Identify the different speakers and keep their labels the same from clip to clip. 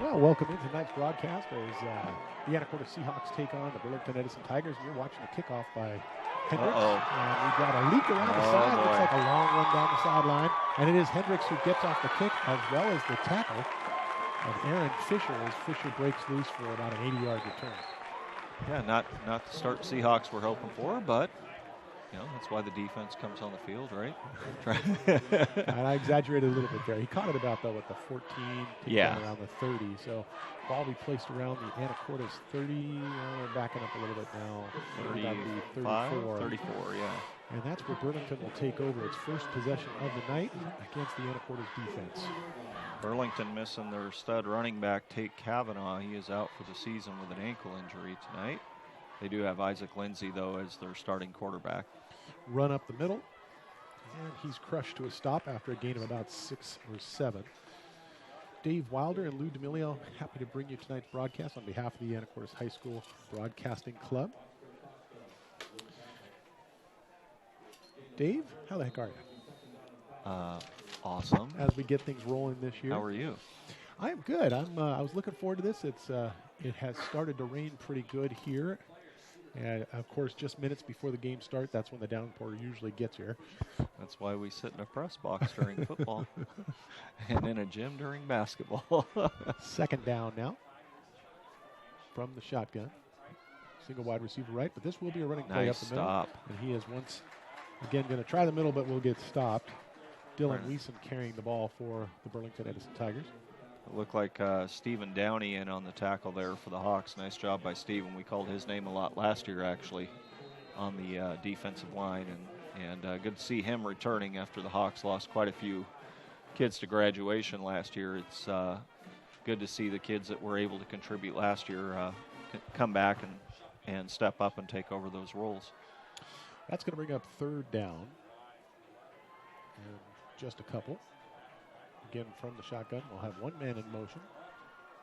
Speaker 1: Well, welcome into tonight's broadcast as the Anacortes Seahawks take on the Burlington Edison Tigers. You're watching the kickoff by Hendricks. And we've got a leak around the side.
Speaker 2: Boy.
Speaker 1: Looks like a long one down the sideline. And it is Hendricks who gets off the kick as well as the tackle of Aaron Fisher as Fisher breaks loose for about an 80-yard return.
Speaker 2: Yeah, not the start Seahawks were hoping for, but that's why the defense comes on the field, right?
Speaker 1: And I exaggerated a little bit there. He caught it about, though, at the 14,
Speaker 2: Yeah.
Speaker 1: around the 30. So ball be placed around the Anacortes 30. We're backing up a little bit now. About the 34.
Speaker 2: 34, yeah.
Speaker 1: And that's where Burlington will take over its first possession of the night against the Anacortes defense.
Speaker 2: Burlington missing their stud running back, Tate Kavanaugh. He is out for the season with an ankle injury tonight. They do have Isaac Lindsey, though, as their starting quarterback.
Speaker 1: Run up the middle, and he's crushed to a stop after a gain of about 6 or 7. Dave Wilder and Lou D'Amelio, happy to bring you tonight's broadcast on behalf of the Anacortes High School Broadcasting Club. Dave, how the heck are you?
Speaker 2: Awesome.
Speaker 1: As we get things rolling this year.
Speaker 2: How are you?
Speaker 1: I am good. I was looking forward to this. It has started to rain pretty good here. And, of course, just minutes before the game starts, that's when the downpour usually gets here.
Speaker 2: That's why we sit in a press box during football and in a gym during basketball.
Speaker 1: Second down now from the shotgun. Single wide receiver right, but this will be a running play up the middle.
Speaker 2: Stop.
Speaker 1: And he is once again going to try the middle, but will get stopped. Dylan Leeson carrying the ball for the Burlington Edison Tigers.
Speaker 2: It looked like Stephen Downey in on the tackle there for the Hawks. Nice job by Stephen. We called his name a lot last year, actually, on the defensive line. And good to see him returning after the Hawks lost quite a few kids to graduation last year. It's good to see the kids that were able to contribute last year come back and step up and take over those roles.
Speaker 1: That's going to bring up third down. And just a couple. Again, from the shotgun, we'll have one man in motion.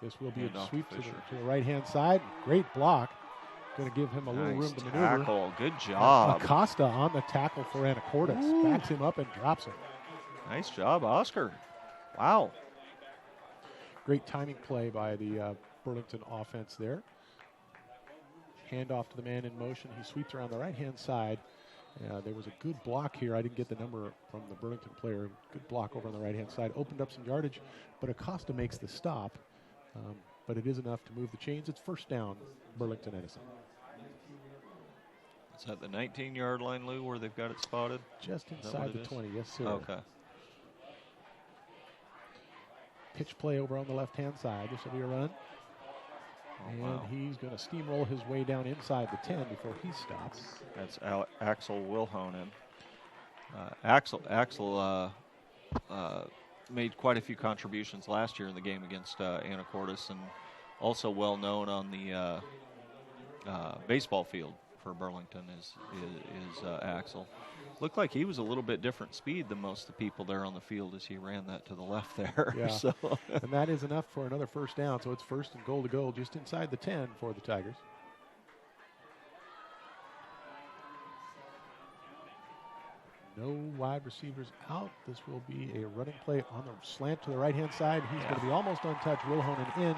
Speaker 1: This will be a sweep to the right-hand side. Great block. Going to give him a little room to maneuver.
Speaker 2: Tackle. Good job.
Speaker 1: Acosta on the tackle for Anacortes.
Speaker 2: Ooh.
Speaker 1: Backs him up and drops him.
Speaker 2: Nice job, Oscar. Wow.
Speaker 1: Great timing play by the Burlington offense there. Handoff to the man in motion. He sweeps around the right-hand side. There was a good block here. I didn't get the number from the Burlington player. Good block over on the right-hand side. Opened up some yardage, but Acosta makes the stop. But it is enough to move the chains. It's first down, Burlington Edison.
Speaker 2: Is that the 19-yard line, Lou, where they've got it spotted?
Speaker 1: Just inside the 20, yes, sir.
Speaker 2: Okay.
Speaker 1: Pitch play over on the left-hand side. This will be a run. And he's going to steamroll his way down inside the 10 before he stops.
Speaker 2: That's Axel Wilhonen. Axel made quite a few contributions last year in the game against Anacortes, and also well known on the baseball field for Burlington is Axel. Looked like he was a little bit different speed than most of the people there on the field as he ran that to the left there.
Speaker 1: Yeah.
Speaker 2: So
Speaker 1: and that is enough for another first down. So it's first and goal to go just inside the 10 for the Tigers. No wide receivers out. This will be a running play on the slant to the right-hand side. He's going to be almost untouched. Wilhonen in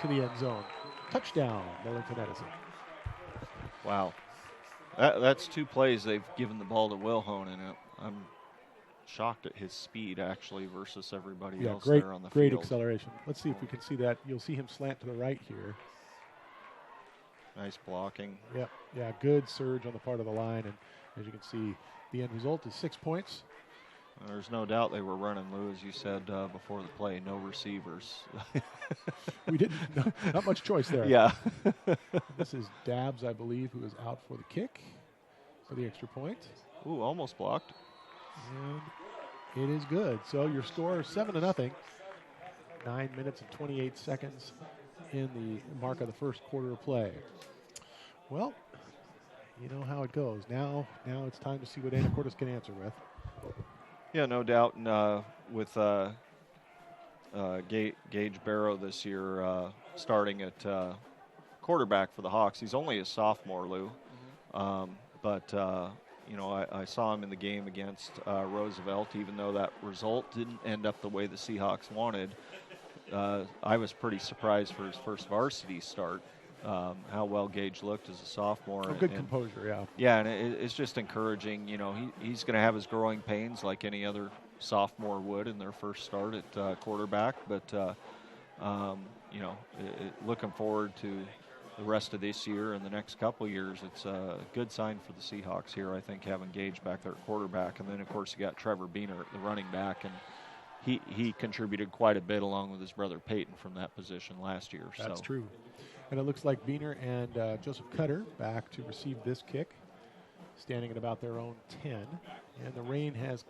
Speaker 1: to the end zone. Touchdown, Burlington Edison.
Speaker 2: wow. That's two plays they've given the ball to Wilhonen. I'm shocked at his speed, actually, versus everybody else there on the
Speaker 1: great
Speaker 2: field.
Speaker 1: Acceleration. Let's see if we can see that. You'll see him slant to the right here.
Speaker 2: Nice blocking.
Speaker 1: Yep. Yeah, good surge on the part of the line. And as you can see, the end result is 6 points.
Speaker 2: There's no doubt they were running, Lou, as you said before the play. No receivers.
Speaker 1: We didn't, not much choice there.
Speaker 2: Yeah.
Speaker 1: This is Dabbs, I believe, who is out for the kick for the extra point.
Speaker 2: Ooh, almost blocked.
Speaker 1: And it is good. So your score, 7-0. 9 minutes and 28 seconds in the mark of the first quarter of play. Well, you know how it goes. Now it's time to see what Anacortes can answer with.
Speaker 2: Yeah, no doubt. And with Gage Barrow this year starting at quarterback for the Hawks, he's only a sophomore, Lou. But I saw him in the game against Roosevelt, even though that result didn't end up the way the Seahawks wanted. I was pretty surprised for his first varsity start, how well Gage looked as a sophomore.
Speaker 1: Good composure, yeah.
Speaker 2: Yeah, and it's just encouraging. You know, he's going to have his growing pains like any other sophomore would in their first start at quarterback. But, you know, looking forward to the rest of this year and the next couple years. It's a good sign for the Seahawks here, I think, having Gage back there at quarterback. And then, of course, you got Trevor Beener at the running back, and he contributed quite a bit along with his brother Peyton from that position last year.
Speaker 1: That's true. And it looks like Beener and Joseph Cutter back to receive this kick, standing at about their own 10. And the rain has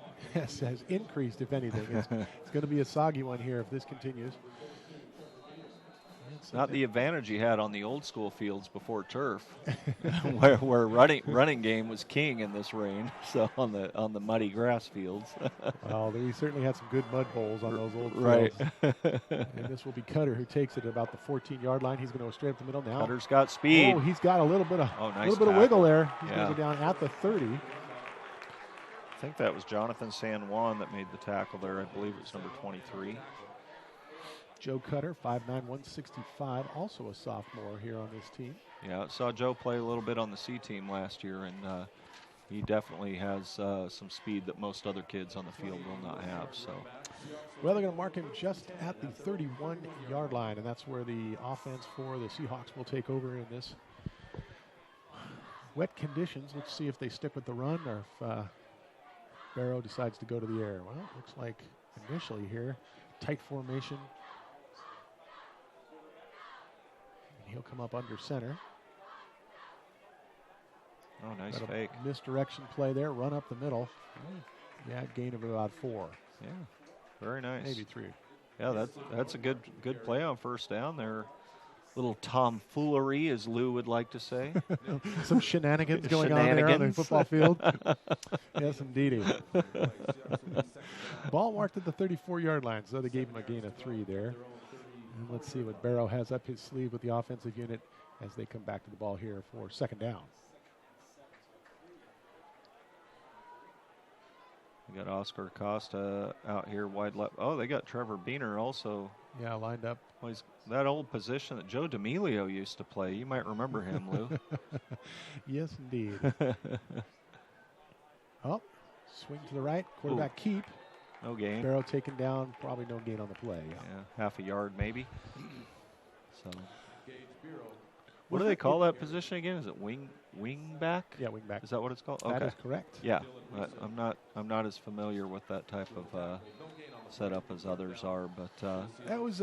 Speaker 1: increased, if anything. It's going to be a soggy one here if this continues.
Speaker 2: Not the advantage he had on the old school fields before turf, where running game was king in this rain. So on the muddy grass fields.
Speaker 1: Well, he certainly had some good mud bowls on those old fields.
Speaker 2: Right.
Speaker 1: And this will be Cutter, who takes it at about the 14-yard line. He's going to go straight up the middle now.
Speaker 2: Cutter's got speed.
Speaker 1: Oh, he's got a little bit of
Speaker 2: nice
Speaker 1: wiggle there. He's going to go down at the 30.
Speaker 2: I think that was Jonathan San Juan that made the tackle there. I believe it was number 23.
Speaker 1: Joe Cutter, 5'9", 165, also a sophomore here on this team.
Speaker 2: Yeah, I saw Joe play a little bit on the C team last year, and he definitely has some speed that most other kids on the field will not have. So,
Speaker 1: well, they're going to mark him just at the 31-yard line, and that's where the offense for the Seahawks will take over in this wet conditions. Let's see if they stick with the run or if Barrow decides to go to the air. Well, it looks like initially here, tight formation. He'll come up under center.
Speaker 2: Oh, nice fake.
Speaker 1: Misdirection play there, run up the middle. Yeah, gain of about 4.
Speaker 2: Yeah, very nice.
Speaker 1: Maybe 3.
Speaker 2: Yeah, that's a good play on first down there. Little tomfoolery, as Lou would like to say.
Speaker 1: Some shenanigans going on there on the football field. Yes, indeedy. Ball marked at the 34-yard line, so they gave him a gain of 3 there. And let's see what Barrow has up his sleeve with the offensive unit as they come back to the ball here for second down.
Speaker 2: We got Oscar Costa out here wide left. Oh, they got Trevor Beener also.
Speaker 1: Yeah, lined up.
Speaker 2: Well, he's that old position that Joe D'Amelio used to play. You might remember him, Lou.
Speaker 1: Yes, indeed. Oh, swing to the right. Quarterback keep.
Speaker 2: No gain.
Speaker 1: Barrow taken down. Probably no gain on the play.
Speaker 2: Yeah, half a yard maybe. So, what do they call that position again? Is it wing back?
Speaker 1: Yeah, wing back.
Speaker 2: Is that what it's called?
Speaker 1: That
Speaker 2: okay.
Speaker 1: is correct.
Speaker 2: Yeah, I'm not as familiar with that type of setup as others are, but
Speaker 1: that was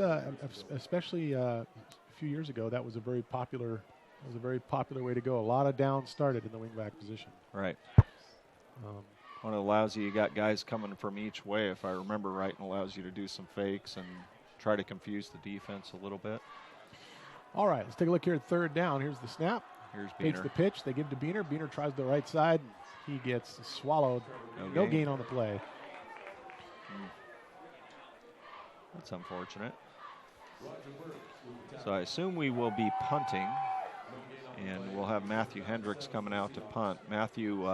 Speaker 1: especially a few years ago. That was a very popular. It was a very popular way to go. A lot of downs started in the wing back position.
Speaker 2: Right. When it allows you got guys coming from each way, if I remember right, and allows you to do some fakes and try to confuse the defense a little bit.
Speaker 1: All right, let's take a look here at third down. Here's the snap.
Speaker 2: Here's
Speaker 1: Takes
Speaker 2: Beener.
Speaker 1: the pitch. They give to Beener. Beener tries the right side. He gets swallowed. No gain on the play.
Speaker 2: That's unfortunate. So I assume we will be punting, and we'll have Matthew Hendricks coming out to punt. Matthew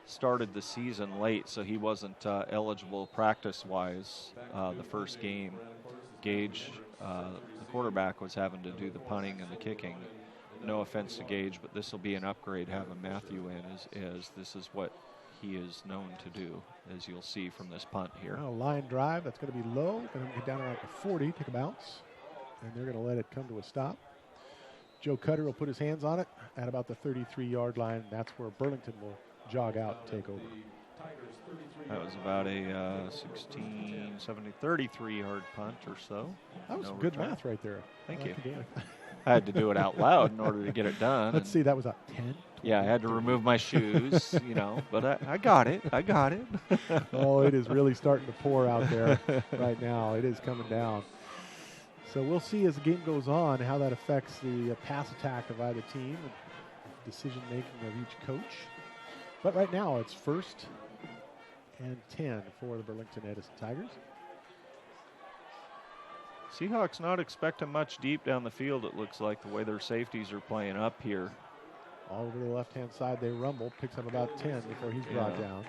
Speaker 2: started the season late, so he wasn't eligible practice-wise the first game. Gage, the quarterback, was having to do the punting and the kicking. No offense to Gage, but this will be an upgrade having Matthew in, as this is what he is known to do, as you'll see from this punt here.
Speaker 1: Well, line drive, that's going to be low. Going to get down around the 40, take a bounce, and they're going to let it come to a stop. Joe Cutter will put his hands on it at about the 33-yard line. That's where Burlington will jog out and take over.
Speaker 2: That was about a 33-yard punt or so.
Speaker 1: That was some good math right there.
Speaker 2: Thank you. I had to do it out loud in order to get it done.
Speaker 1: Let's see, that was a 10?
Speaker 2: Yeah, I had to remove my shoes, but I got it. I got it.
Speaker 1: Oh, it is really starting to pour out there right now. It is coming down. So we'll see as the game goes on how that affects the pass attack of either team and decision-making of each coach. But right now it's 1st and 10 for the Burlington Edison Tigers.
Speaker 2: Seahawks not expecting much deep down the field, it looks like, the way their safeties are playing up here.
Speaker 1: All over the left-hand side, they rumble. Picks up about 10 before he's brought down.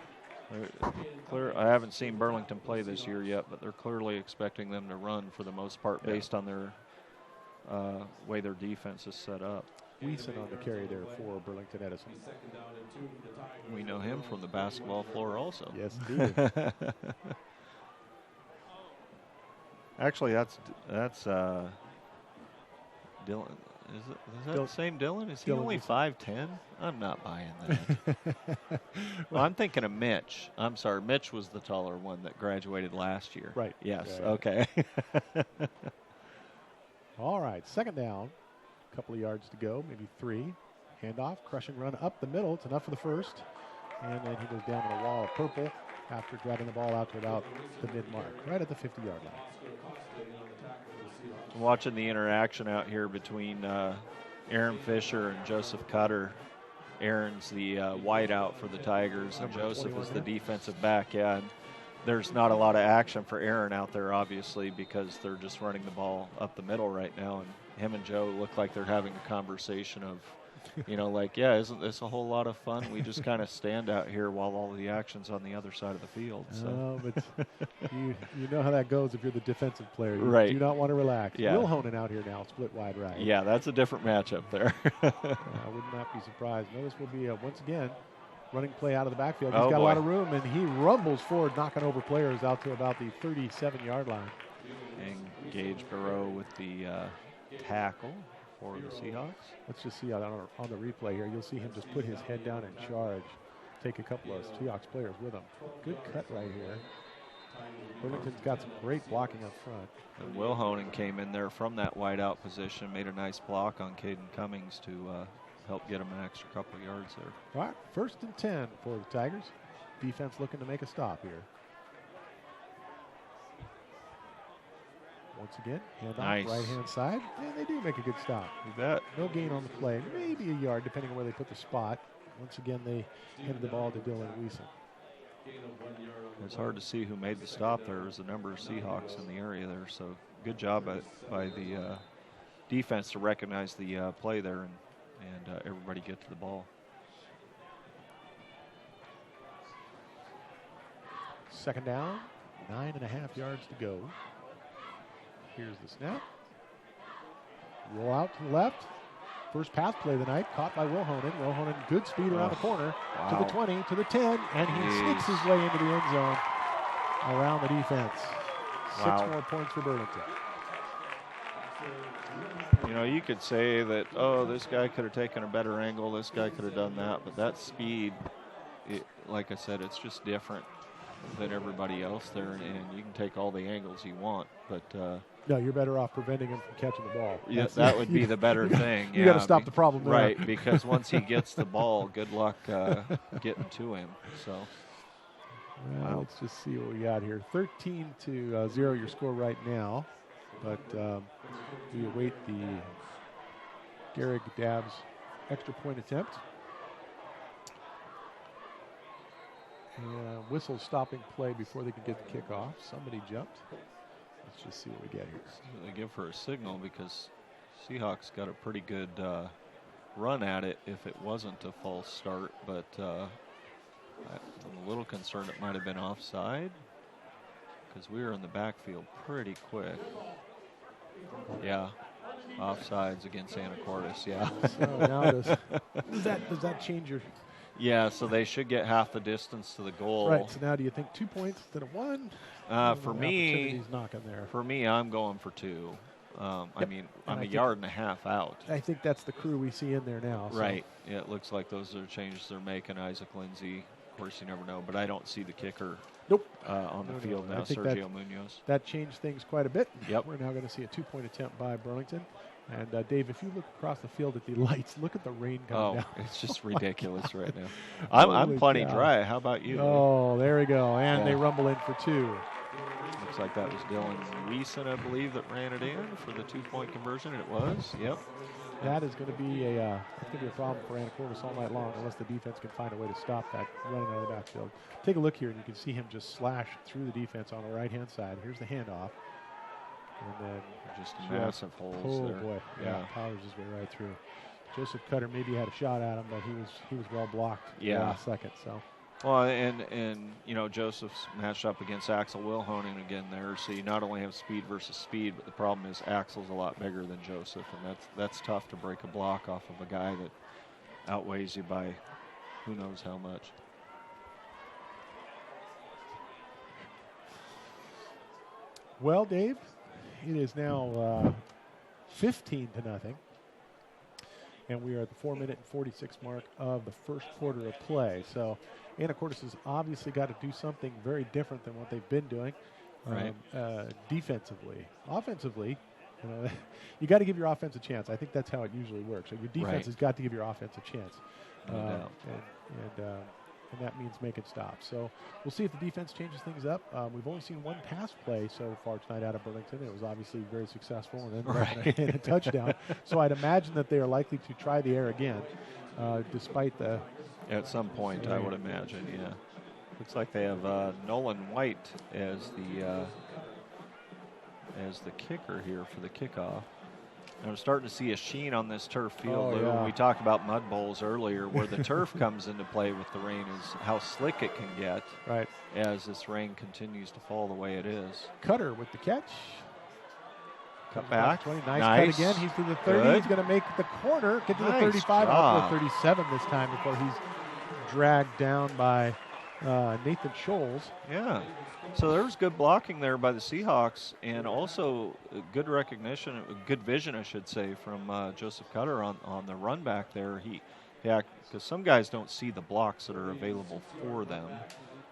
Speaker 2: I haven't seen Burlington play this year yet, but they're clearly expecting them to run for the most part based on their way their defense is set up.
Speaker 1: Weeson on the carry there for Burlington Edison.
Speaker 2: We know him from the basketball floor also.
Speaker 1: Yes, indeed.
Speaker 2: Actually, that's Dylan. Is that the same Dylan? Is he only 5'10"? I'm not buying that. Well, I'm thinking of Mitch. I'm sorry, Mitch was the taller one that graduated last year.
Speaker 1: Right.
Speaker 2: Yes.
Speaker 1: Yeah.
Speaker 2: Okay.
Speaker 1: All right, second down. A couple of yards to go, maybe 3. Handoff, crushing run up the middle. It's enough for the first. And then he goes down to the wall of purple after driving the ball out to about the mid-mark, right at the 50-yard line.
Speaker 2: Watching the interaction out here between Aaron Fisher and Joseph Cutter. Aaron's the wideout for the Tigers, and Joseph is the defensive back. Yeah, and there's not a lot of action for Aaron out there, obviously, because they're just running the ball up the middle right now. And him and Joe look like they're having a conversation of, yeah, isn't this a whole lot of fun? We just kind of stand out here while all the action's on the other side of the field. So.
Speaker 1: But you know how that goes if you're the defensive player. You
Speaker 2: right.
Speaker 1: do not want to relax.
Speaker 2: Yeah.
Speaker 1: Will Honan out here now, split wide right.
Speaker 2: Yeah, that's a different matchup there.
Speaker 1: I would not be surprised. Notice will be, once again, running play out of the backfield. He's got a lot of room, and he rumbles forward, knocking over players out to about the 37-yard line.
Speaker 2: And Gage Barreau with the tackle for the Seahawks.
Speaker 1: Let's just see on the replay here. You'll see him just put his head down and charge. Take a couple of Seahawks players with him. Good cut right here. Burlington's got some great blocking up front.
Speaker 2: And Will Honan came in there from that wideout position, made a nice block on Caden Cummings to help get him an extra couple of yards there.
Speaker 1: All right, 1st and 10 for the Tigers. Defense looking to make a stop here. Once again, hand
Speaker 2: nice.
Speaker 1: off right-hand side, and they do make a good stop.
Speaker 2: You bet.
Speaker 1: No gain on the play, maybe a yard depending on where they put the spot. Once again, they handed the ball to Dylan Weeson.
Speaker 2: It's hard to see who made the stop there. There's a number of Seahawks in the area there, so good job by the defense to recognize the play there and everybody get to the ball.
Speaker 1: Second down, 9.5 yards to go. Here's the snap. Roll out to the left. First pass play of the night, caught by Will Honan. Will Honan, good speed around the corner, to the 20, to the 10, and he sneaks his way into the end zone around the defense. 6 more points for Burlington.
Speaker 2: You could say that, this guy could have taken a better angle, this guy could have done that, but that speed, like I said, it's just different than everybody else there, and you can take all the angles you want, but
Speaker 1: no, you're better off preventing him from catching the ball.
Speaker 2: Yeah, that would be the better thing.
Speaker 1: You got to stop the problem there.
Speaker 2: Right, because once he gets the ball, good luck getting to him. So,
Speaker 1: well, let's just see what we got here. 13-0 your score right now, but we await the Garrick Dabbs extra point attempt. And whistle stopping play before they can get the kickoff. Somebody jumped. Let's just see what we get here.
Speaker 2: They give her a signal because Seahawks got a pretty good run at it if it wasn't a false start, but I'm a little concerned it might have been offside because we were in the backfield pretty quick. Yeah, offsides against Anacortes, yeah.
Speaker 1: So now does that change your...
Speaker 2: Yeah, so they should get half the distance to the goal.
Speaker 1: Right, so now do you think 2 points instead of 1?
Speaker 2: For me, I'm going for 2. I mean, I'm a yard and a half out.
Speaker 1: I think that's the crew we see in there now. So.
Speaker 2: Right. Yeah, it looks like those are changes they're making. Isaac Lindsay, of course, you never know, but I don't see the kicker on the field now, Sergio Munoz.
Speaker 1: That changed things quite a bit.
Speaker 2: Yep.
Speaker 1: We're now going to see a 2-point attempt by Burlington. And, Dave, if you look across the field at the lights, look at the rain coming down.
Speaker 2: Oh, it's just ridiculous right now. I'm plenty dry. How about you?
Speaker 1: Oh, there we go. And they rumble in for 2.
Speaker 2: Looks like that was Dylan Weeson, I believe, that ran it in for the 2-point conversion. It was. Yep.
Speaker 1: That is going to be a problem for Anacortes all night long unless the defense can find a way to stop that running out of the backfield. Take a look here, and you can see him just slash through the defense on the right-hand side. Here's the handoff. And then
Speaker 2: just massive holes there.
Speaker 1: Oh, boy. Yeah, powers his way right through. Joseph Cutter maybe had a shot at him, but he was well blocked last second. So
Speaker 2: Well, and you know, Joseph's matched up against Axel Wilhonen again there, so you not only have speed versus speed, but the problem is Axel's a lot bigger than Joseph, and that's tough to break a block off of a guy that outweighs you by who knows how much.
Speaker 1: Well, Dave, it is now 15-0. And we are at the 4-minute and 46 mark of the first quarter of play. So Anacortes has obviously got to do something very different than what they've been doing defensively. Offensively, you know, you got to give your offense a chance. I think that's how it usually works. So your defense has got to give your offense a chance. And that means making stops. So we'll see if the defense changes things up. We've only seen one pass play so far tonight out of Burlington. It was obviously very successful and then a touchdown. So I'd imagine that they are likely to try the air again, despite the...
Speaker 2: At some point, I would imagine, yeah. Looks like they have Nolan White as the kicker here for the kickoff. I'm starting to see a sheen on this turf field. We talked about mud bowls earlier, where the turf comes into play with the rain is how slick it can get as this rain continues to fall the way it is.
Speaker 1: Cutter with the catch.
Speaker 2: Cut back.
Speaker 1: Nice cut again. He's to the 30. Good. He's going to make the corner, get to the 35, up to the 37 this time before he's dragged down by Nathan Scholes.
Speaker 2: Yeah. So there was good blocking there by the Seahawks, and also good recognition, good vision, I should say, from Joseph Cutter on the run back there. Because some guys don't see the blocks that are available for them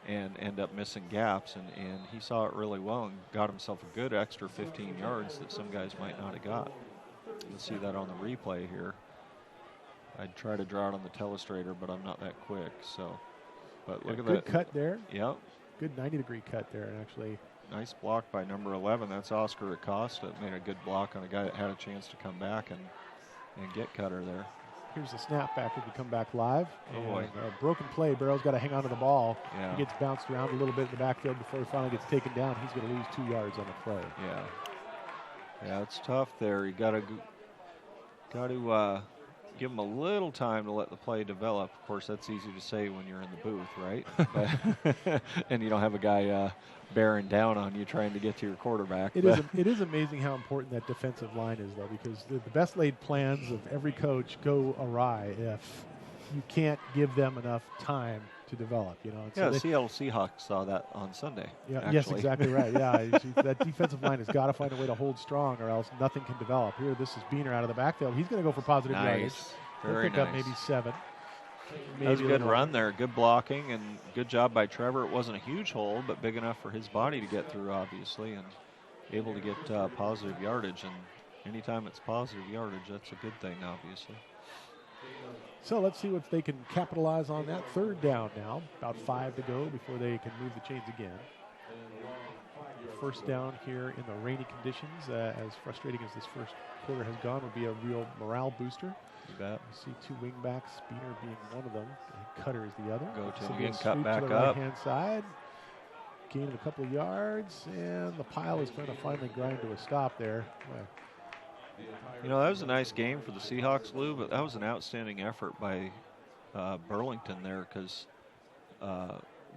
Speaker 2: and end up missing gaps, and he saw it really well and got himself a good extra 15 yards that some guys might not have got. You'll see that on the replay here. I'd try to draw it on the telestrator, but I'm not that quick. So, but look at that.
Speaker 1: Good cut there.
Speaker 2: Yep.
Speaker 1: Good 90-degree cut there, and actually.
Speaker 2: Nice block by number 11. That's Oscar Acosta. Made a good block on a guy that had a chance to come back and get Cutter there.
Speaker 1: Here's the snap back as we come back live.
Speaker 2: Oh, boy.
Speaker 1: Broken play. Barrow's got to hang on to the ball.
Speaker 2: Yeah.
Speaker 1: He gets bounced around a little bit in the backfield before he finally gets taken down. He's going to lose 2 yards on the play.
Speaker 2: Yeah. Yeah, it's tough there. You got to give him a little time to let the play develop. Of course, that's easy to say when you're in the booth, right? And you don't have a guy bearing down on you trying to get to your quarterback.
Speaker 1: It is amazing how important that defensive line is, though, because the best laid plans of every coach go awry if you can't give them enough time to develop. You know.
Speaker 2: Yeah, the Seattle Seahawks saw that on Sunday.
Speaker 1: Yeah, yes, exactly right. Yeah, that defensive line has got to find a way to hold strong, or else nothing can develop. Here, this is Beaner out of the backfield. He's going to go for positive yardage.
Speaker 2: Very
Speaker 1: nice. Up maybe 7.
Speaker 2: That was a good run there. Good blocking and good job by Trevor. It wasn't a huge hole, but big enough for his body to get through, obviously, and able to get positive yardage. And anytime it's positive yardage, that's a good thing, obviously.
Speaker 1: So let's see if they can capitalize on that. 3rd down now. About 5 to go before they can move the chains again. First down here in the rainy conditions, as frustrating as this first quarter has gone, would be a real morale booster.
Speaker 2: You bet.
Speaker 1: You see 2 wingbacks, Spiener being one of them, and Cutter is the other.
Speaker 2: Go to
Speaker 1: so
Speaker 2: him again, cut back
Speaker 1: to the
Speaker 2: up.
Speaker 1: right-hand side, gaining a couple of yards, and the pile is going to finally grind to a stop there.
Speaker 2: You know, that was a nice game for the Seahawks, Lou, but that was an outstanding effort by Burlington there, because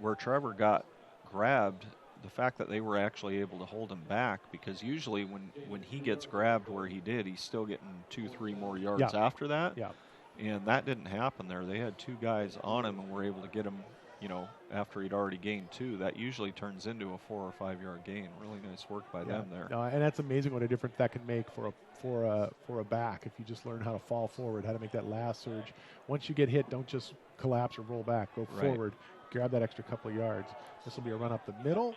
Speaker 2: where Trevor got grabbed, the fact that they were actually able to hold him back, because usually when he gets grabbed where he did, he's still getting 2-3 more yards after that.
Speaker 1: Yeah.
Speaker 2: And that didn't happen there. They had 2 guys on him and were able to get him, you know, after he'd already gained 2. That usually turns into a 4 or 5 yard gain. Really nice work by them there.
Speaker 1: No, and that's amazing what a difference that can make for a back if you just learn how to fall forward, how to make that last surge. Once you get hit, don't just collapse or roll back. Go forward. Grab that extra couple of yards. This will be a run up the middle.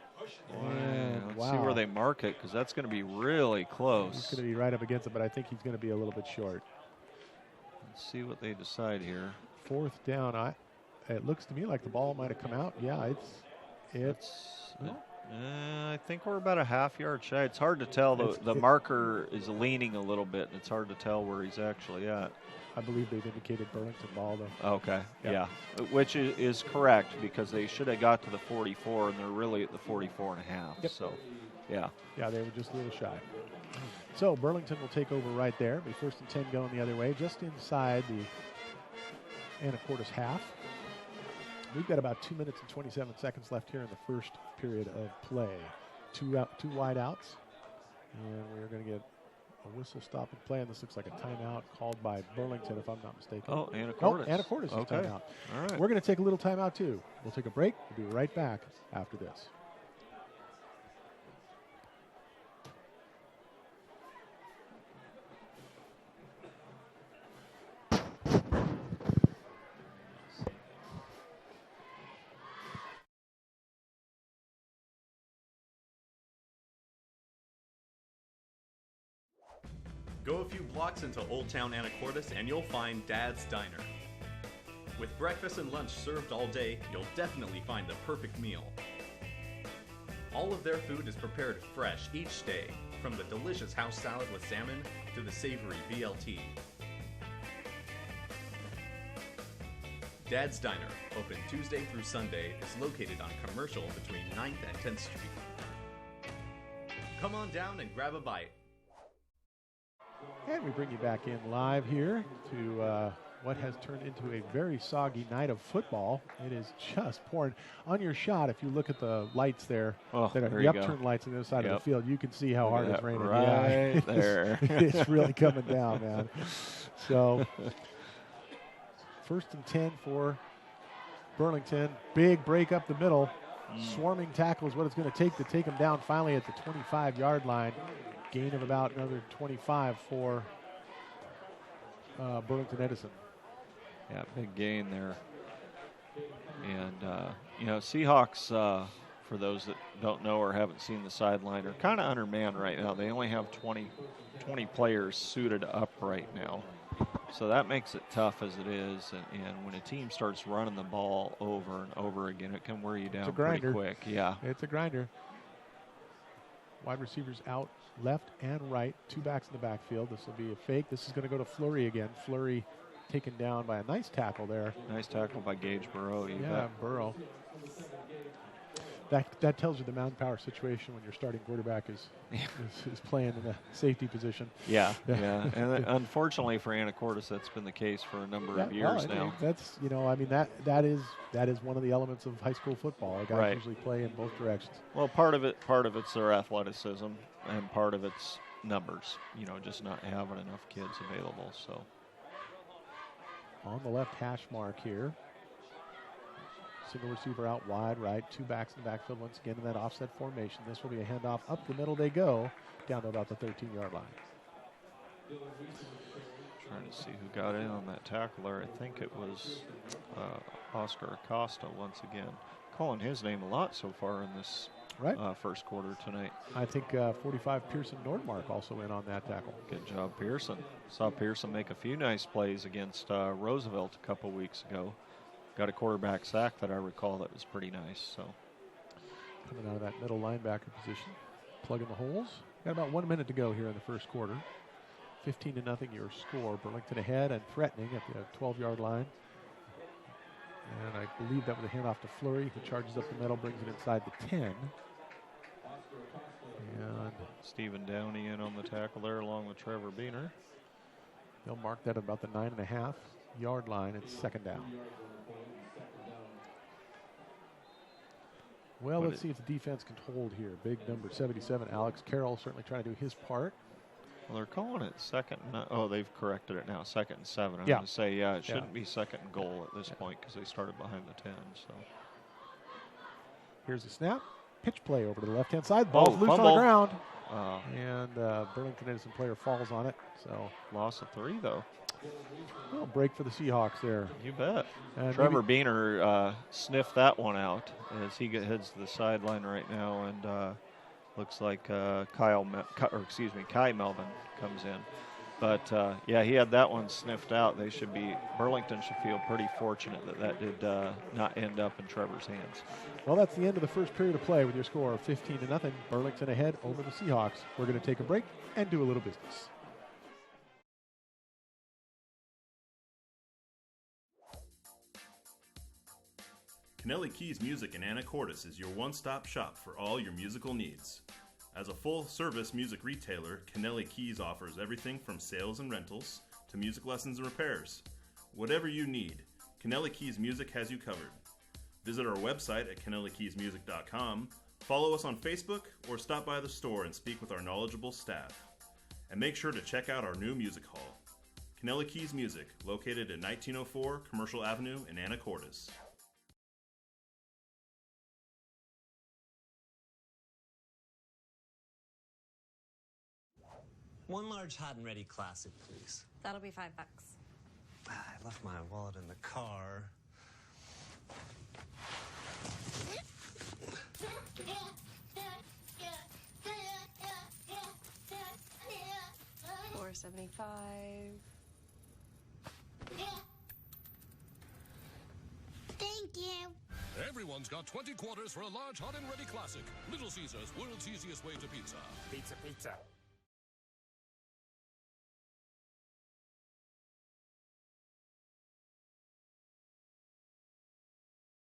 Speaker 1: And
Speaker 2: let's see where they mark it, because that's going to be really close.
Speaker 1: He's going to be right up against it, but I think he's going to be a little bit short.
Speaker 2: Let's see what they decide here.
Speaker 1: 4th down. It looks to me like the ball might have come out. Yeah,
Speaker 2: I think we're about a half yard shy. It's hard to tell. The marker is leaning a little bit, and it's hard to tell where he's actually at.
Speaker 1: I believe they've indicated Burlington ball, though.
Speaker 2: Okay, yeah. Which is correct, because they should have got to the 44, and they're really at the 44 and a half.
Speaker 1: Yep.
Speaker 2: So, yeah.
Speaker 1: Yeah, they were just a little shy. So Burlington will take over right there. Be 1st and 10 going the other way, just inside the Anacortes half. We've got about 2 minutes and 27 seconds left here in the first period of play. Two wide outs, and we're going to get a whistle stop and play, and this looks like a timeout called by Burlington, if I'm not mistaken.
Speaker 2: Oh, Anacortes.
Speaker 1: Anacortes is timeout.
Speaker 2: All right.
Speaker 1: We're going to take a little timeout, too. We'll take a break. We'll be right back after this.
Speaker 3: Go a few blocks into Old Town Anacortes and you'll find Dad's Diner. With breakfast and lunch served all day, you'll definitely find the perfect meal. All of their food is prepared fresh each day, from the delicious house salad with salmon to the savory BLT. Dad's Diner, open Tuesday through Sunday, is located on Commercial between 9th and 10th Street. Come on down and grab a bite.
Speaker 1: And we bring you back in live here to what has turned into a very soggy night of football. It is just pouring. On your shot, if you look at the lights there, the upturned lights on the other side of the field, you can see how hard it's raining.
Speaker 2: Right there.
Speaker 1: It's really coming down, man. So, 1st and 10 for Burlington. Big break up the middle. Swarming tackle is what it's going to take him down finally at the 25-yard line. Gain of about another 25 for Burlington Edison.
Speaker 2: Yeah, big gain there. And, Seahawks, for those that don't know or haven't seen the sideline, are kind of undermanned right now. They only have 20 players suited up right now. So that makes it tough as it is. And when a team starts running the ball over and over again, it can wear you down pretty quick. Yeah.
Speaker 1: It's a grinder. Wide receivers out left and right. 2 backs in the backfield. This will be a fake. This is going to go to Fleury again. Fleury taken down by a nice tackle there.
Speaker 2: Nice tackle by Gage Burrow.
Speaker 1: Burrow. That tells you the manpower situation when your starting quarterback is playing in a safety position.
Speaker 2: Yeah. And unfortunately for Anacortes, that's been the case for a number of years now.
Speaker 1: That's that is one of the elements of high school football. Guys usually play in both directions.
Speaker 2: Well, part of it's their athleticism, and part of it's numbers. Just not having enough kids available. So
Speaker 1: on the left hash mark here. Single receiver out wide right, 2 backs in the backfield once again in that offset formation. This will be a handoff up the middle they go, down to about the 13-yard line.
Speaker 2: Trying to see who got in on that tackle there. I think it was Oscar Acosta once again. Calling his name a lot so far in this first quarter tonight.
Speaker 1: I think 45 Pearson Nordmark also in on that tackle.
Speaker 2: Good job, Pearson. Saw Pearson make a few nice plays against Roosevelt a couple weeks ago. Got a quarterback sack that I recall that was pretty nice. So
Speaker 1: coming out of that middle linebacker position, plugging the holes. Got about 1 minute to go here in the first quarter. 15-0 your score. Burlington ahead and threatening at the 12-yard line. And I believe that was a handoff to Fleury, who charges up the middle, brings it inside the 10. And
Speaker 2: Stephen Downey in on the tackle there along with Trevor Beener.
Speaker 1: They'll mark that at about the 9.5-yard line. It's 2nd down. Well, let's see if the defense can hold here. Big number 77, Alex Carroll, certainly trying to do his part.
Speaker 2: Well, they're calling it 2nd. They've corrected it now. 2nd and 7. I'm
Speaker 1: going
Speaker 2: to say, it shouldn't be 2nd and goal at this point because they started behind the 10. So
Speaker 1: here's the snap. Pitch play over to the left-hand side. Ball's loose
Speaker 2: fumble
Speaker 1: on the ground. And Burlington Edison player falls on it. So
Speaker 2: loss of 3, though.
Speaker 1: Well, break for the Seahawks there.
Speaker 2: You bet. Trevor Beener sniffed that one out as he heads to the sideline right now, and looks like Kai Melvin comes in. But he had that one sniffed out. Burlington should feel pretty fortunate that did not end up in Trevor's hands.
Speaker 1: Well, that's the end of the first period of play with your score of 15-0. Burlington ahead over the Seahawks. We're going to take a break and do a little business.
Speaker 3: Kennelly Keys Music in Anacortes is your one-stop shop for all your musical needs. As a full-service music retailer, Kennelly Keys offers everything from sales and rentals to music lessons and repairs. Whatever you need, Kennelly Keys Music has you covered.
Speaker 4: Visit our website at KennelicKeysMusic.com, follow us on Facebook, or stop by the store and speak with our knowledgeable staff. And make sure to check out our new music hall, Kennelly Keys Music, located at 1904 Commercial Avenue in Anacortes.
Speaker 5: One large hot and ready classic, please.
Speaker 6: That'll be $5.
Speaker 5: I left my wallet in the car.
Speaker 6: $4.75.
Speaker 7: Thank you.
Speaker 8: Everyone's got 20 quarters for a large hot and ready classic. Little Caesars, world's easiest way to pizza.
Speaker 9: Pizza, pizza.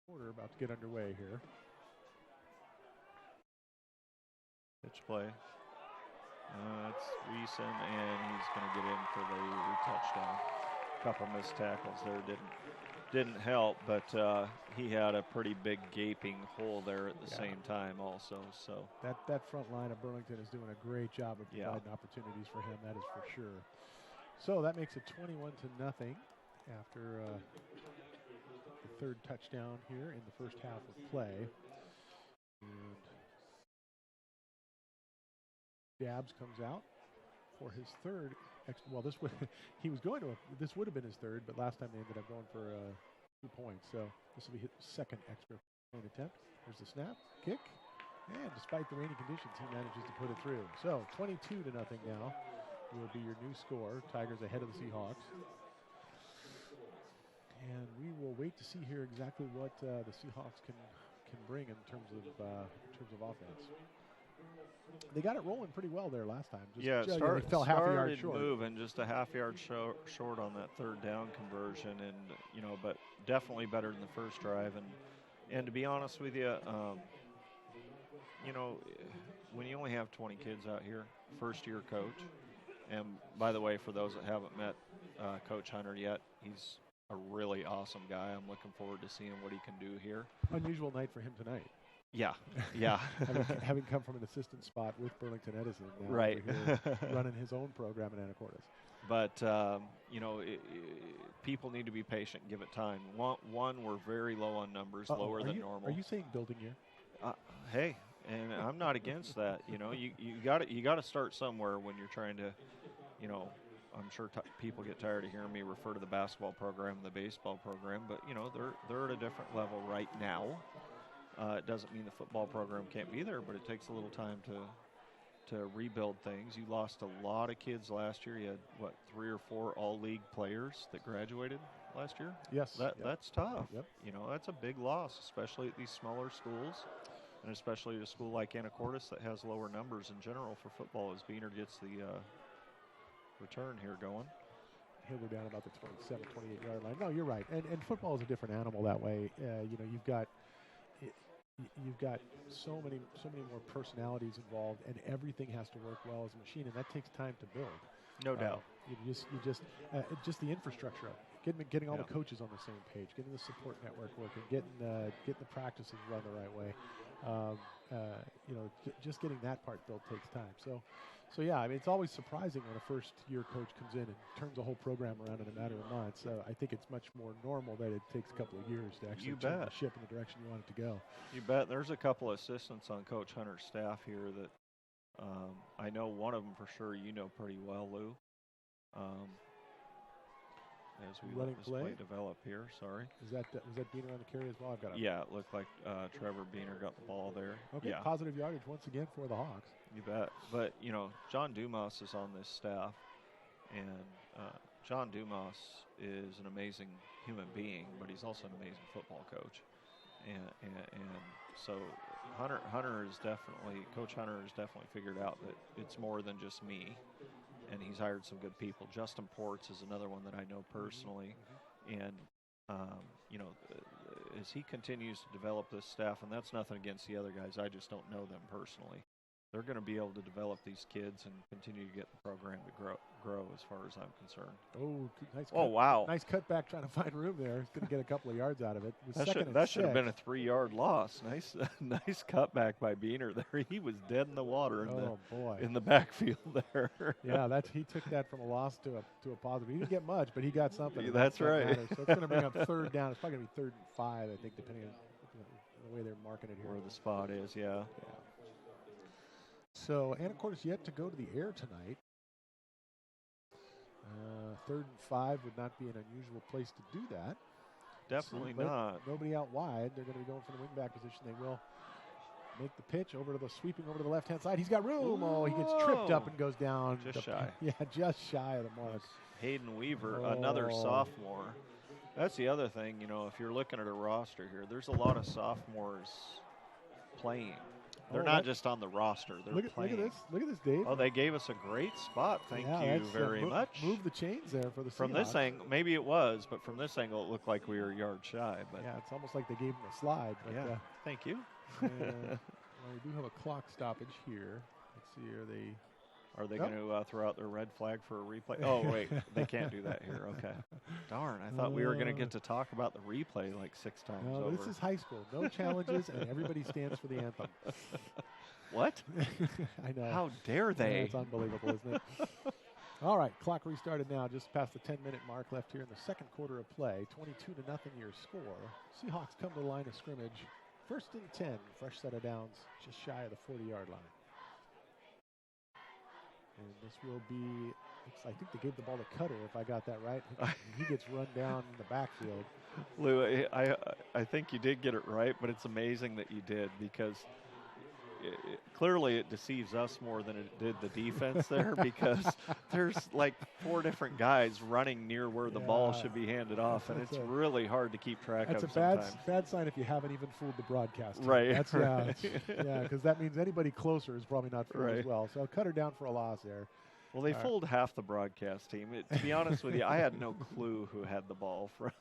Speaker 1: Quarter about to get underway here.
Speaker 2: Pitch play. It's Reeson, and he's going to get in for the touchdown. Couple missed tackles there didn't help, but he had a pretty big gaping hole there at the same time also. So
Speaker 1: that front line of Burlington is doing a great job of providing opportunities for him. That is for sure. So that makes it 21-0 after the third touchdown here in the first half of play. And Dabbs comes out for his third. Well, this would this would have been his third, but last time they ended up going for 2 points. So this will be his second extra point attempt. Here's the snap, kick, and despite the rainy conditions, he manages to put it through. So 22-0 now will be your new score. Tigers ahead of the Seahawks. And we will wait to see here exactly what the Seahawks can bring in terms of offense. They got it rolling pretty well there last time.
Speaker 2: They
Speaker 1: fell half a yard short.
Speaker 2: Moving just a half yard short on that third down conversion, and but definitely better than the first drive. And to be honest with you, when you only have 20 kids out here, first year coach, and by the way, for those that haven't met Coach Hunter yet, he's a really awesome guy. I'm looking forward to seeing what he can do here.
Speaker 1: Unusual night for him tonight.
Speaker 2: Yeah.
Speaker 1: having come from an assistant spot with Burlington Edison, now
Speaker 2: right,
Speaker 1: running his own program in Anacortes.
Speaker 2: But people need to be patient and give it time. One, we're very low on numbers, lower than normal.
Speaker 1: Are you saying building year?
Speaker 2: Hey, and I'm not against that. You got to start somewhere when you're trying to, I'm sure people get tired of hearing me refer to the basketball program and the baseball program, but they're at a different level right now. It doesn't mean the football program can't be there, but it takes a little time to rebuild things. You lost a lot of kids last year. You had, 3 or 4 all-league players that graduated last year?
Speaker 1: Yes.
Speaker 2: That's tough.
Speaker 1: Yep.
Speaker 2: That's a big loss, especially at these smaller schools, and especially at a school like Anacortes that has lower numbers in general for football as Beaner gets the return here going.
Speaker 1: He'll go down about the 27, 28-yard line. No, you're right. And football is a different animal that way. You've got so many more personalities involved, and everything has to work well as a machine, and that takes time to build.
Speaker 2: No doubt.
Speaker 1: Just the infrastructure, getting all the coaches on the same page, getting the support network working, getting the practices run the right way. Just getting that part built takes time. So yeah, I mean, it's always surprising when a first-year coach comes in and turns a whole program around in a matter of months. I think it's much more normal that it takes a couple of years to actually turn the ship in the direction you want it to go.
Speaker 2: You bet. There's a couple of assistants on Coach Hunter's staff here that I know one of them for sure you know pretty well, Lou. As we let this play develop here, sorry.
Speaker 1: Was that Beaner on the carry as well?
Speaker 2: Yeah, it looked like Trevor Beaner got the ball there.
Speaker 1: Okay,
Speaker 2: yeah.
Speaker 1: Positive yardage once again for the Hawks.
Speaker 2: You bet. But, John Dumas is on this staff, and John Dumas is an amazing human being, but he's also an amazing football coach. And so Coach Hunter has definitely figured out that it's more than just me. And he's hired some good people. Justin Ports is another one that I know personally. And, as he continues to develop this staff, and that's nothing against the other guys, I just don't know them personally. They're going to be able to develop these kids and continue to get the program to grow as far as I'm concerned.
Speaker 1: Oh, nice.
Speaker 2: Oh, wow.
Speaker 1: Nice cutback trying to find room there. He's going to get a couple of yards out of it.
Speaker 2: That should have been a 3-yard loss. Nice cutback by Beener there. He was dead in the water in the backfield there.
Speaker 1: Yeah, he took that from a loss to a positive. He didn't get much, but he got something.
Speaker 2: That's right.
Speaker 1: So it's going to bring up 3rd down. It's probably going to be 3rd and 5, I think, depending on the way they're marking it here.
Speaker 2: Where the spot is, yeah.
Speaker 1: So Anacortes yet to go to the air tonight. 3rd and 5 would not be an unusual place to do that.
Speaker 2: Definitely not.
Speaker 1: Nobody out wide. They're going to be going for the wingback position. They will make the pitch sweeping over to the left-hand side. He's got room. Oh, he gets tripped up and goes down.
Speaker 2: Just shy.
Speaker 1: Yeah, just shy of the mark.
Speaker 2: Hayden Weaver, another sophomore. That's the other thing, if you're looking at a roster here, there's a lot of sophomores playing. They're not just on the roster. They're playing.
Speaker 1: Look at this, Dave.
Speaker 2: Oh, they gave us a great spot. Thank you very much.
Speaker 1: Move the chains there for the
Speaker 2: From
Speaker 1: Seahawks.
Speaker 2: this angle, maybe it was, but from this angle, it looked like we were a yard shy. But
Speaker 1: yeah, it's almost like they gave him a slide. But,
Speaker 2: yeah, thank you.
Speaker 1: Well, we do have a clock stoppage here. Let's see,
Speaker 2: Are they going to throw out their red flag for a replay? Oh, wait, they can't do that here. Okay. Darn, I thought we were going to get to talk about the replay like 6 times over.
Speaker 1: This is high school. No challenges, and everybody stands for the anthem.
Speaker 2: What?
Speaker 1: I know.
Speaker 2: How dare they?
Speaker 1: Yeah, it's unbelievable, isn't it? All right, clock restarted now, just past the 10-minute mark left here in the second quarter of play. 22-0 your score. Seahawks come to the line of scrimmage. 1st and 10, fresh set of downs, just shy of the 40-yard line. And this will be, I think they gave the ball to Cutter, if I got that right. He gets run down in the backfield.
Speaker 2: Lou, I think you did get it right, but it's amazing that you did because clearly it deceives us more than it did the defense there because there's like 4 different guys running near where the ball should be handed off, and it's really hard to keep track of sometimes.
Speaker 1: That's a bad sign if you haven't even fooled the broadcast team.
Speaker 2: Right.
Speaker 1: That's, yeah, because that means anybody closer is probably not fooled as well. So cut her down for a loss there.
Speaker 2: Well, they fooled half the broadcast team. To be honest with you, I had no clue who had the ball from.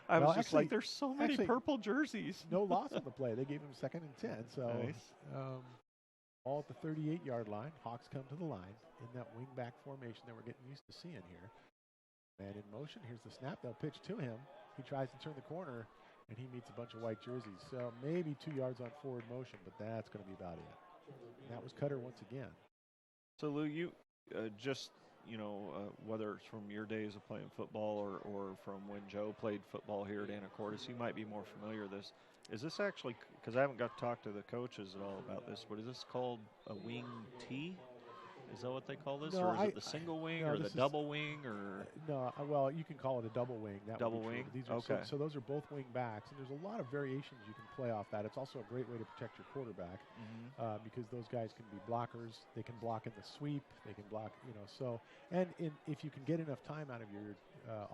Speaker 2: I was just like, there's so many purple jerseys.
Speaker 1: No loss on the play. They gave him 2nd and 10. So
Speaker 2: nice.
Speaker 1: All at the 38-yard line. Hawks come to the line in that wing-back formation that we're getting used to seeing here. Man in motion. Here's the snap. They'll pitch to him. He tries to turn the corner, and he meets a bunch of white jerseys. So maybe 2 yards on forward motion, but that's going to be about it. And that was Cutter once again.
Speaker 2: So, Lou, you whether it's from your days of playing football or from when Joe played football here at Anacortes, you might be more familiar with this. Is this actually, because I haven't got to talk to the coaches at all about this, but is this called a wing T? Is that what they call this?
Speaker 1: No,
Speaker 2: or is it the single wing or the double wing? Or
Speaker 1: no, well, you can call it a double wing.
Speaker 2: Double wing?
Speaker 1: These are
Speaker 2: okay.
Speaker 1: So those are both wing backs, and there's a lot of variations you can play off that. It's also a great way to protect your quarterback because those guys can be blockers. They can block in the sweep. They can block, if you can get enough time out of your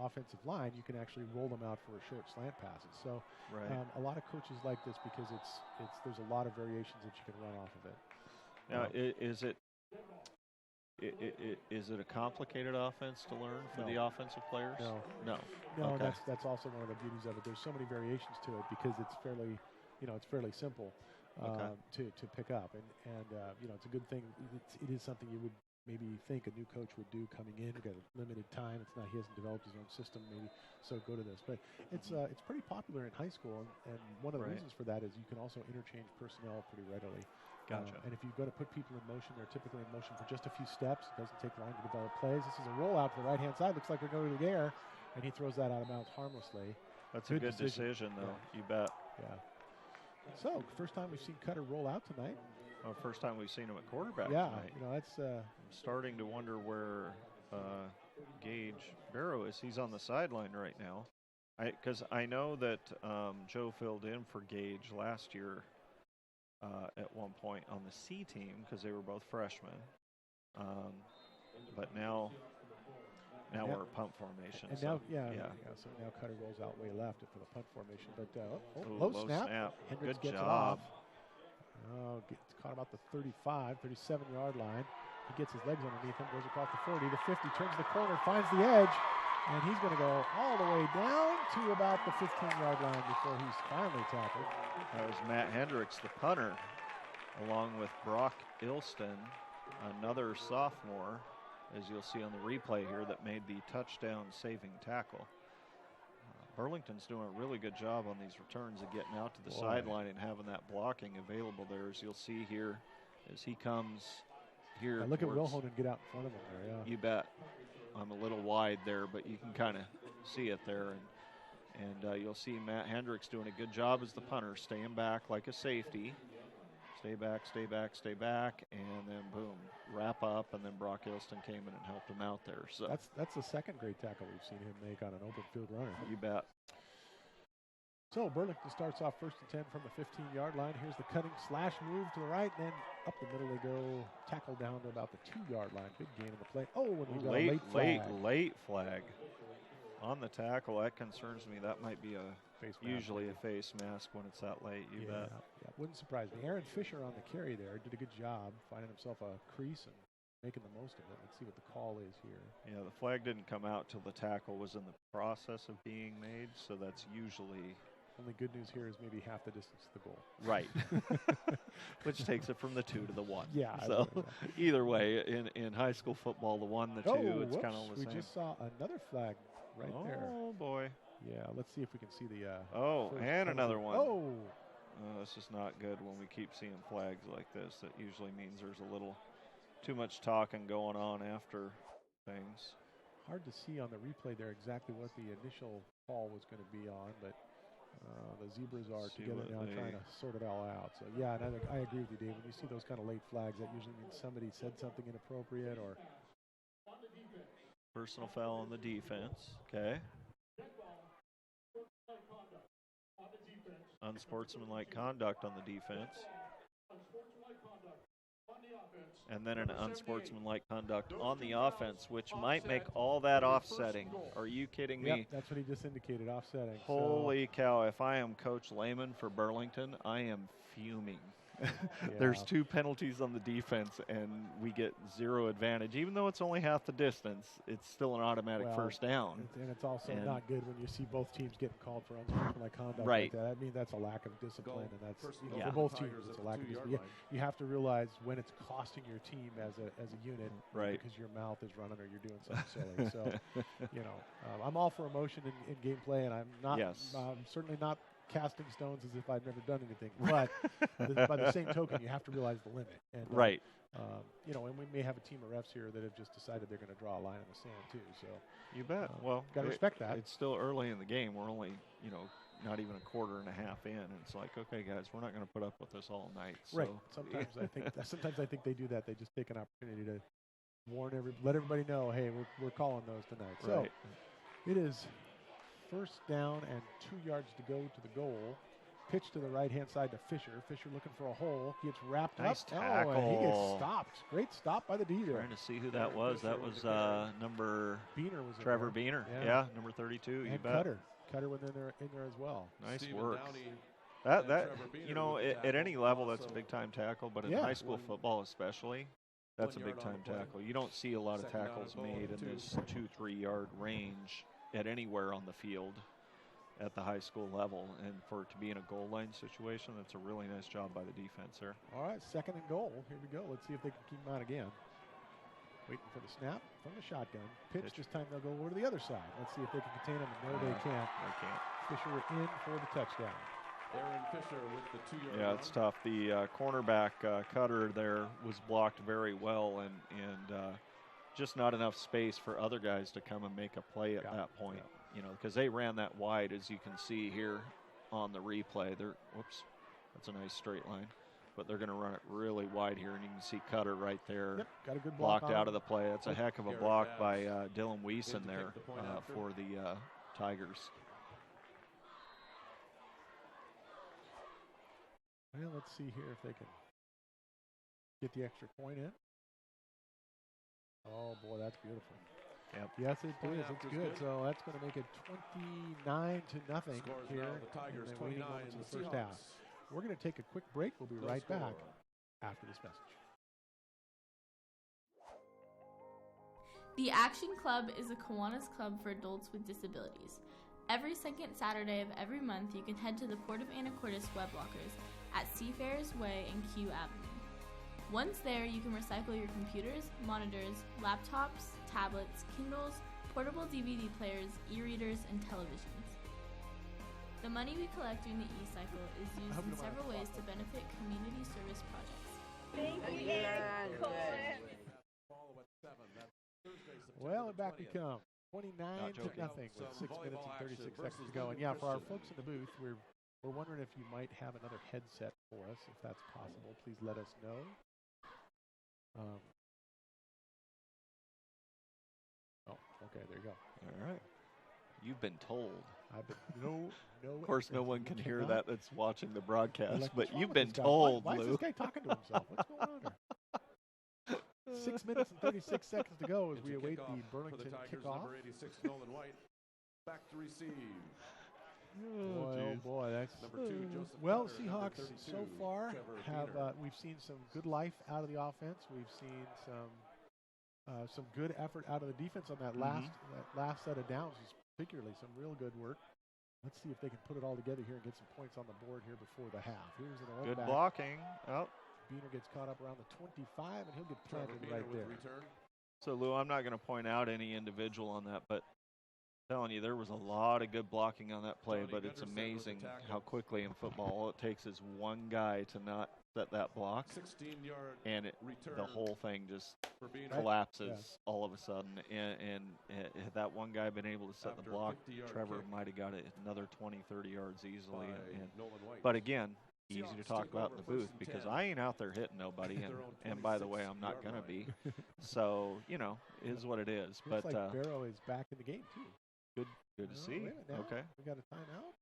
Speaker 1: offensive line, you can actually roll them out for a short slant passes. So a lot of coaches like this because there's a lot of variations that you can run off of it.
Speaker 2: Now, is it a complicated offense to learn for the offensive players? No. Okay.
Speaker 1: That's also one of the beauties of it. There's so many variations to it because it's fairly simple to pick up, and it's a good thing. It is something you would maybe think a new coach would do coming in. We've got a limited time. He hasn't developed his own system maybe, so go to this. But it's pretty popular in high school, and one of the reasons for that is you can also interchange personnel pretty readily.
Speaker 2: Gotcha.
Speaker 1: And if you've got to put people in motion, they're typically in motion for just a few steps. It doesn't take long to develop plays. This is a rollout to the right-hand side. Looks like we're going to the air, and he throws that out of bounds harmlessly.
Speaker 2: That's a good decision, though. Yeah. You bet.
Speaker 1: Yeah. So, first time we've seen Cutter roll out tonight.
Speaker 2: First time we've seen him at quarterback
Speaker 1: tonight.
Speaker 2: That's. I'm starting to wonder where Gage Barrow is. He's on the sideline right now. Because I know that Joe filled in for Gage last year. At one point on the C team because they were both freshmen, but now we're at punt formation.
Speaker 1: And
Speaker 2: so,
Speaker 1: so now Cutter rolls out way left for the punt formation. But
Speaker 2: low snap.
Speaker 1: Hendricks
Speaker 2: Good
Speaker 1: gets
Speaker 2: job.
Speaker 1: It off. Gets caught about the 37-yard line. He gets his legs underneath him, goes across the 40, the 50, turns the corner, finds the edge, and he's going to go all the way down to about the 15-yard line before he's finally tackled.
Speaker 2: That was Matt Hendricks, the punter, along with Brock Ilston, another sophomore. as you'll see on the replay here, that made the touchdown-saving tackle. Burlington's doing a really good job on these returns of getting out to the sideline and having that blocking available there, as you'll see here as he comes here.
Speaker 1: Now look at Wilhonen get out in front of him there, yeah.
Speaker 2: You bet. I'm a little wide there, but you can kind of see it there. And you'll see Matt Hendricks doing a good job as the punter, staying back like a safety. Stay back, stay back, stay back, and then boom, wrap up, and then Brock Ilston came in and helped him out there. So
Speaker 1: that's the second great tackle we've seen him make on an open field runner.
Speaker 2: You bet.
Speaker 1: So Burlington starts off 1st and 10 from the 15-yard line. Here's the cutting slash move to the right, and then up the middle they go, tackle down to about the 2-yard line. Big gain in the play. Oh, and we got a
Speaker 2: late flag on the tackle. That concerns me. That might be usually a face mask when it's that late. You bet.
Speaker 1: Yeah, wouldn't surprise me. Aaron Fisher on the carry there did a good job finding himself a crease and making the most of it. Let's see what the call is here.
Speaker 2: Yeah, the flag didn't come out till the tackle was in the process of being made, so that's usually...
Speaker 1: Only good news here is maybe half the distance to the goal.
Speaker 2: Right. Which takes it from the 2 to the 1.
Speaker 1: Yeah.
Speaker 2: So either way, in high school football, the 1, the 2, it's kind of the same.
Speaker 1: We just saw another flag right there.
Speaker 2: Oh, boy.
Speaker 1: Yeah, let's see if we can see the...
Speaker 2: and another one.
Speaker 1: Oh!
Speaker 2: This is not good when we keep seeing flags like this. That usually means there's a little too much talking going on after things.
Speaker 1: Hard to see on the replay there exactly what the initial call was going to be on, but the Zebras are together now trying to sort it all out. So, yeah, and I agree with you, Dave. When you see those kind of late flags, that usually means somebody said something inappropriate or...
Speaker 2: Personal foul on the defense. Okay. Unsportsmanlike conduct on the defense. And then an unsportsmanlike conduct on the offense, which might make all that offsetting. Are you kidding me?
Speaker 1: Yep, that's what he just indicated, offsetting.
Speaker 2: Holy cow, if I am Coach Lehman for Burlington, I am fuming. There's 2 penalties on the defense, and we get 0 advantage. Even though it's only half the distance, it's still an automatic first down.
Speaker 1: And it's also not good when you see both teams getting called for unsportsmanlike conduct
Speaker 2: like
Speaker 1: that. I mean, that's a lack of discipline, and that's for both teams. It's a lack of discipline. You have to realize when it's costing your team as a unit, because your mouth is running or you're doing something silly. So, I'm all for emotion in gameplay, and I'm not. I'm certainly not casting stones as if I've never done anything. But by the same token, you have to realize the limit. And, and we may have a team of refs here that have just decided they're going to draw a line in the sand too. So
Speaker 2: you bet.
Speaker 1: Got to respect that.
Speaker 2: It's still early in the game. We're only, not even a quarter and a half in. And it's like, okay, guys, we're not going to put up with this all night. So.
Speaker 1: Right. Sometimes I think they do that. They just take an opportunity to let everybody know, hey, we're calling those tonight. So it is 1st down and 2 yards to go to the goal. Pitch to the right-hand side to Fisher. Fisher looking for a hole. Gets wrapped up.
Speaker 2: Tackle.
Speaker 1: And he gets stopped. Great stop by the D there.
Speaker 2: Trying to see who that was. That was number
Speaker 1: Beener was
Speaker 2: Trevor Beener. Yeah, number 32.
Speaker 1: And
Speaker 2: you bet.
Speaker 1: Cutter was in there as well.
Speaker 2: Nice work. At any level, that's a big-time tackle, but in high school football especially, that's a big-time tackle. You don't see a lot of tackles made in this 2-3 yard range at anywhere on the field at the high school level, and for it to be in a goal line situation, that's a really nice job by the defense there.
Speaker 1: All right, 2nd and goal. Here we go. Let's see if they can keep him out again. Waiting for the snap from the shotgun. Pitch. This time they'll go over to the other side. Let's see if they can contain him. No, they can't.
Speaker 2: They can't.
Speaker 1: Fisher in for the touchdown.
Speaker 6: Aaron Fisher with the 2-yard
Speaker 2: Yeah, it's tough. The cornerback Cutter there was blocked very well, and just not enough space for other guys to come and make a play at that point. Because they ran that wide, as you can see here on the replay. That's a nice straight line. But they're going to run it really wide here, and you can see Cutter right there.
Speaker 1: Yep, got a good block
Speaker 2: blocked out of the play. That's a heck of a block by Dylan Weeson there for the Tigers.
Speaker 1: Well, let's see here if they can get the extra point in. Oh, boy, that's beautiful.
Speaker 2: Yep.
Speaker 1: Yes, it is. It's good. So that's going to make it 29-0 here.
Speaker 6: The Tigers 29
Speaker 1: in the first half. We're going to take a quick break. We'll be right back after this message.
Speaker 9: The Action Club is a Kiwanis club for adults with disabilities. Every second Saturday of every month, you can head to the Port of Anacortes web lockers at Seafarers Way and Q Avenue. Once there, you can recycle your computers, monitors, laptops, tablets, Kindles, portable DVD players, e-readers, and televisions. The money we collect during the e-cycle is used in several ways to benefit community service projects.
Speaker 10: Thank you,
Speaker 1: Well, and back we come. 29-0 with 6 minutes and 36 seconds to go. And yeah, for our folks in the booth, we're wondering if you might have another headset for us. If that's possible, please let us know. Oh, okay, there you go.
Speaker 2: All right. You've been told.
Speaker 1: I've been no.
Speaker 2: Of course, no one can hear that that's watching the broadcast,
Speaker 1: like,
Speaker 2: but you've been told,
Speaker 1: why
Speaker 2: Lou.
Speaker 1: is this guy talking to himself? What's going on here? 6 minutes and 36 seconds to go as we await the Burlington kickoff.
Speaker 6: Number 86, Nolan White, back to receive.
Speaker 1: Oh boy, that's
Speaker 6: number 2, Joseph
Speaker 1: well.
Speaker 6: Cutter,
Speaker 1: Seahawks so far have we've seen some good life out of the offense. We've seen some good effort out of the defense on that last set of downs, particularly some real good work. Let's see if they can put it all together here and get some points on the board here before the half. Here's an
Speaker 2: good
Speaker 1: back.
Speaker 2: Blocking. Oh.
Speaker 1: Beener gets caught up around the 25, and he'll get planted right there.
Speaker 2: So, Lou, I'm not going to point out any individual on that, but I'm telling you, there was a lot of good blocking on that play, but it's amazing how quickly in football all it takes is one guy to not set that block, and the whole thing just collapses all of a sudden. And had that one guy been able to set the block, Trevor might have got it another 20, 30 yards easily. But again, easy to talk about in the booth because I ain't out there hitting nobody, and by the way, I'm not going to be. So, is what it is.
Speaker 1: Looks
Speaker 2: But
Speaker 1: like Barrow is back in the game, too.
Speaker 2: Good to see. Okay.
Speaker 1: We got a timeout.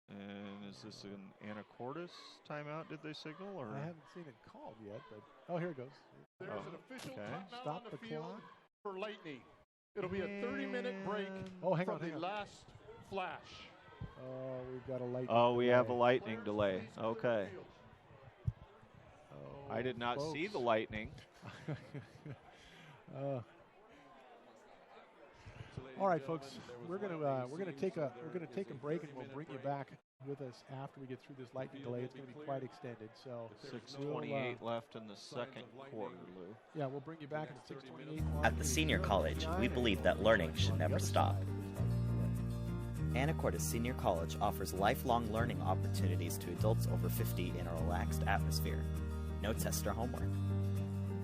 Speaker 2: And is this an Anacortes timeout, did they signal? Or?
Speaker 1: I haven't seen it called yet, but here it goes.
Speaker 6: There's an official timeout
Speaker 1: Stop
Speaker 6: on
Speaker 1: the
Speaker 6: field
Speaker 1: clock
Speaker 6: for Lightning. It'll be a 30-minute break
Speaker 1: from
Speaker 6: the last flash.
Speaker 1: Oh, we've got a lightning
Speaker 2: delay. We have a
Speaker 1: delay.
Speaker 2: lightning delay. Okay. I did not see the lightning.
Speaker 1: All right, folks. We're gonna take a break, and we'll bring you back with us after we get through this lightning delay. It's going to be quite extended. So
Speaker 2: 6:28 left in the second quarter, Lou.
Speaker 1: Yeah, we'll bring you back at 6:28.
Speaker 11: At the Senior College, we believe that learning should never stop. Anacortes Senior College offers lifelong learning opportunities to adults over 50 in a relaxed atmosphere. No test or homework.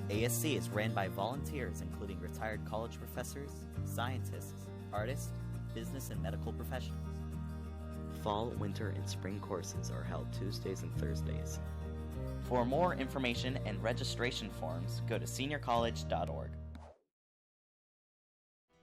Speaker 11: ASC is ran by volunteers including retired college professors, scientists, artists, business and medical professionals. Fall, winter, and spring courses are held Tuesdays and Thursdays. For more information and registration forms, go to seniorcollege.org.